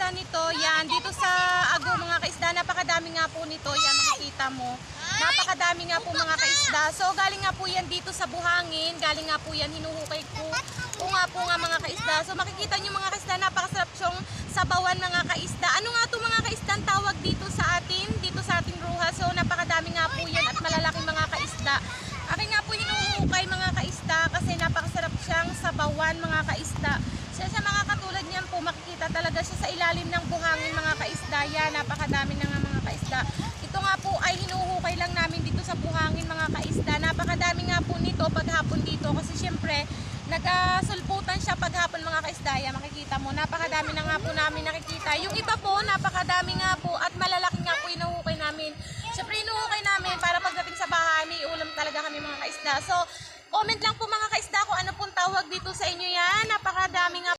makikita nito, yan, dito sa Ago mga kaisda, napakadami nga po nito, yan makikita mo. Napakadami nga po mga kaisda. So galing nga po yan dito sa buhangin, galing nga po yan, hinuhukay ko. O nga po nga mga kaisda. So makikita nyo mga kaisda, napakasarap siyang sabawan mga kaisda. Ano nga to mga kaisda ang tawag dito sa ating ruha. So napakadami nga po yan at malalaking mga kaisda. Akin nga po hinuhukay mga kaisda kasi napakasarap siyang sabawan mga kaisda. So sa mga katulad niyan po, makikita talaga siya sa ilalim ng buhangin mga kaisda. Yan, napakadami na nga mga kaisda. Ito nga po ay hinuhukay lang namin dito sa buhangin mga kaisda. Napakadami nga po nito paghapon dito kasi syempre nagasulputan siya paghapon mga kaisda. Yan, makikita mo, napakadami na nga po namin nakikita. Yung iba po, napakadami nga po at malalaki nga po hinuhukay namin. Syempre hinuhukay namin para pagdating sa bahay, may ulam talaga kami mga kaisda. So comment lang po mga kaisda kung ano pong tawag dito sa inyo yan. Napakadami nga